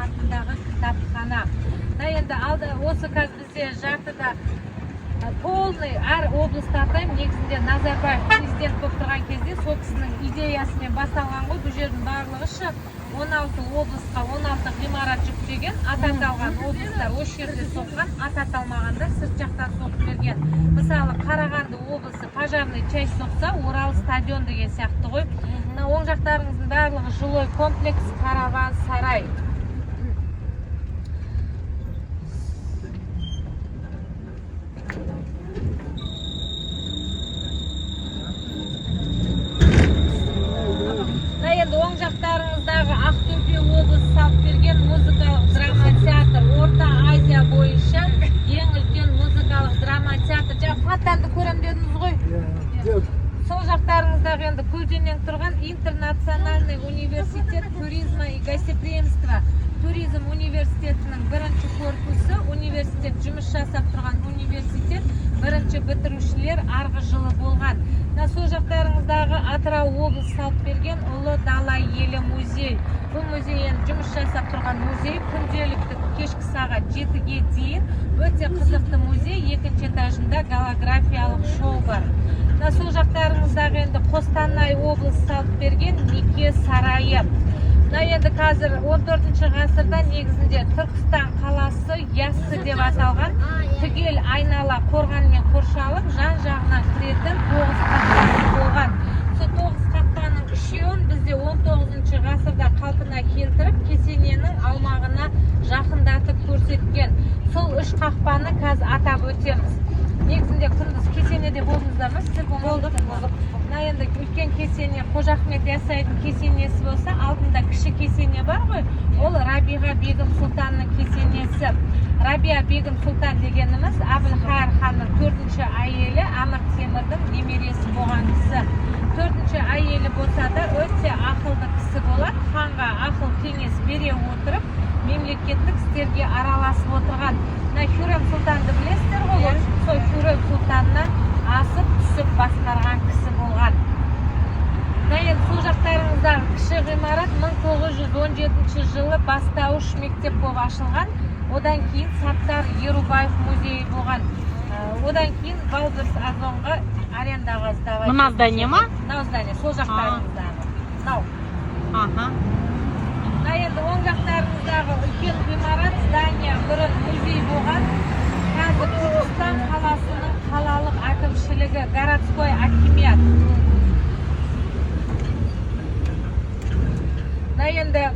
атындағы кітапхана. Енді алды осы қазір бізде жартыда полный әр облыста атаймын. Негізінде Назарбаев президент болып тұрған кезде сол кісінің идеясымен басталған ғой. Бұл жердің барлығы 16 облысқа 16 ғимарат жүктеген, ат аталған облыстар осы жерде соққан, ат аталмағандар сырт жақтан соқып берген. Мысалы, Қарағанды облысы пожарный часть соқса, Орал стадион деген сияқты ғой. Оң жақтарыңыздың барлығы жилой комплекс, караван, сарай. Енді оң жақтарыңыздағы Ақтөбе облысы салып берген музыкалық драма театр, Орта Азия бойынша ең үлкен музыкалық драма театр. Жаңа фаттарды көрем дедіңіз ғой? Сол жақтарыңыздағы енді көлденең тұрған Интернациональный университет туризма и гостеприимства туризм университетінің бірінші корпусы, университет жұмыс жасап тұрған университет, бірінші бітірушілер арғы жылы болған. Сол жақтарыңыздағы Атырау облысы салып берген Ұлы Дала елі музей. Бұл музей енді жұмыс жасап тұрған музей, күнделікті кешкі сағат 7-ге дейін өте қызықты музей, екінші этажында голографиялық шоу бар. Сол жақтарыңыздағы енді Қостанай облысы салып берген Неке сарайы. Енді қазір 14 ғасырда негізінде Түркістан қаласы Яссы деп аталған, түгел айнала қорғанмен қоршалып, жан жағынан кіретін 9 қақпасы болған. Сол 9 қақпаның үшеуін бізде 19 ғасырда қалпына келтіріп, кесененің аумағына жақындатып көрсеткен. Сол 3 қақпаны қазір атап өтеміз. Негізінде күндіз кесенеде болдыңыздар ма? Сіздер болдық. Енді үлкен кесене Қожа Ахмет Яссауидің кесенесі болса, алдында кіші кесене бар ғой, ол Рабиға бегім сұлтанның кесенесі. Рабия бегім сұлтан дегеніміз Әбілқайыр ханның 4-ші әйелі Әмір Темірдің немересі болған кісі. 4-ші әйелі болса да өте ақылды кісі болады. Ханға ақыл кеңес бере отырып, мемлекеттік істерге араласып отырған. Хюррем сұлтанды білесіздер ғой? Сол Хюррем сұлтаннан асып түсіп басқарған кісі болған. Енді сол жақтарыңыздағы кіші ғимарат 1917 жылы бастауыш мектеп болып ашылған. Одан кейін Саттар Ерубаев музейі болған. Одан кейін Балдырс Азонға арендаға сдавать. Мына здание ма? Мына здание, сол жақтарыңыздағы. Мынау. Енді оң жақтарыңыздағы үлкен ғимарат, здание, бұрын музей болған. Қазір Түркістан қаласының қалалық әкімшілігі, городской акимият. Енді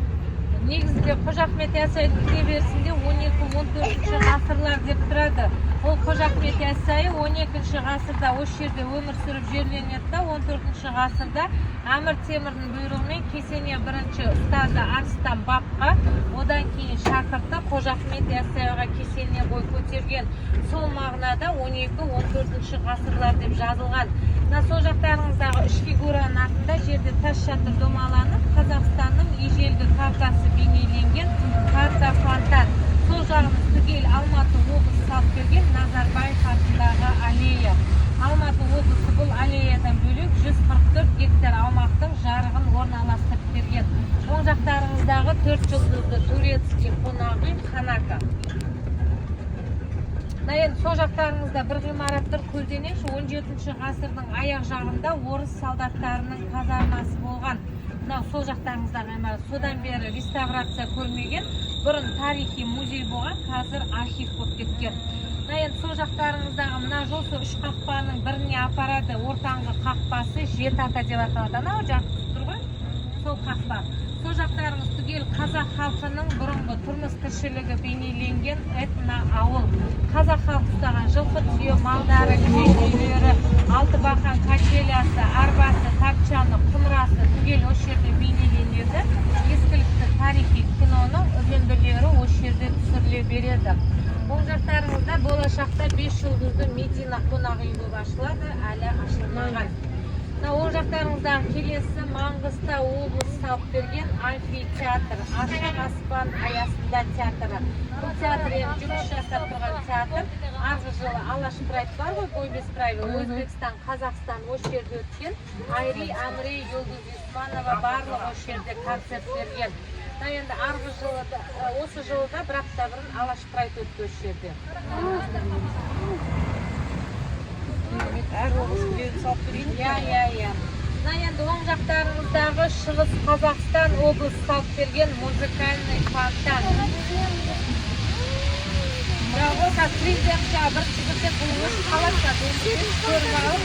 негізінде Қожа Ахмет Яссауидің кіреберісінде 12-14 ғасырлар деп тұрады. Ол Қожа Ахмет Яссауи 12 ғасырда осы жерде өмір сүріп жерленеді. 14 ғасырда Әмір Темірдің бұйрығымен кесене бірінші ұстазы Арыстан Бабқа, одан кейін шәкірті Қожа Ахмет Яссауиға кесене бой көтерген. Сол мағынада 12-14 ғасырлар деп жазылған. Сол жақтарыңыздағы үш фигураның артында жерде тас шатыр домаланып, Қазақстанның ежелгі картасы бейнеленген карта фонтан. Сол жағымыз түгел Алматы облысы салып берген Назарбаев атындағы аллея. Алматы облысы бұл аллеядан бөлек 144 гектар аумақтың жарығын орналастырып берген. Оң жақтарыңыздағы 4 жұлдызды турецкий қонақ үй Ханака. Енді сол жақтарыңызда бір ғимарат тұр, көлденең 17 ғасырдың аяқ жағында орыс солдаттарының казармасы болған. Сол жақтарыңызда ғимарат содан бері реставрация көрмеген, бұрын тарихи музей болған, қазір архив болып кеткен. Енді сол жақтарыңыздағы мына жол сол 3 қақпаның біріне апарады. Ортаңғы қақпасы Жетата деп аталады. Анау жақ тұр ғой, сол қақпа. Сол жақтарыңыз түгел қазақ халқының бұрынғы тұрмыс тіршілігі бейнеленген этно ауыл. Қазақ халқы ұстаған жылқы түйе малдары, үйлері, Алтыбақан качелясы, арбасы, тапчаны, құмырасы түгел осы жерде бейнеленеді. Ескілікті тарихи киноның үзінділері осы жерде түсіріле береді. Оң жақтарыңызда болашақта 5 жұлдызды Медина қонақ үй болып ашылады, әлі ашылмаған. Оң жақтарыңыздағы келесі Маңғыстау облысы салып берген амфитеатр, ашық аспан аясында театры. Бұл театр енді жұмыс жасап тұрған театр. Арғы жылы Алаш Прайд бар ғой, бой без правил, Өзбекстан, Қазақстан осы жерде өткен. Айри, Амри, Юлдыз Исманова барлығы осы жерде концерт берген. мына енді арғы жылы да осы жылы да бір апта бұрын алаш прайд өтті осы жерде. Әр облыс біреуді салып берейін. Иә. Мына енді оң жақтарыңыздағы Шығыс Қазақстан облысы салып берген музыкальный фонтан. Бірақ ол президентке бірінші бірден бұл өз қаласына көріп алып,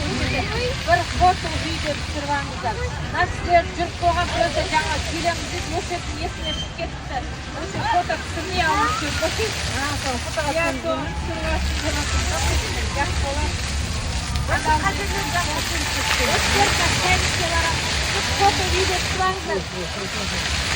бір фото видео түсіріп алыңыздар. Мына сіздер жүріп болған кезде жаңа келеміз деп осы жердің есіне шығып кетіпті. Осы фото түсірмей алыңыз деп қойсын. Иә, соны түсіріп алыңыз. Жақсы болады. Фото видео түсіріп алыңыздар.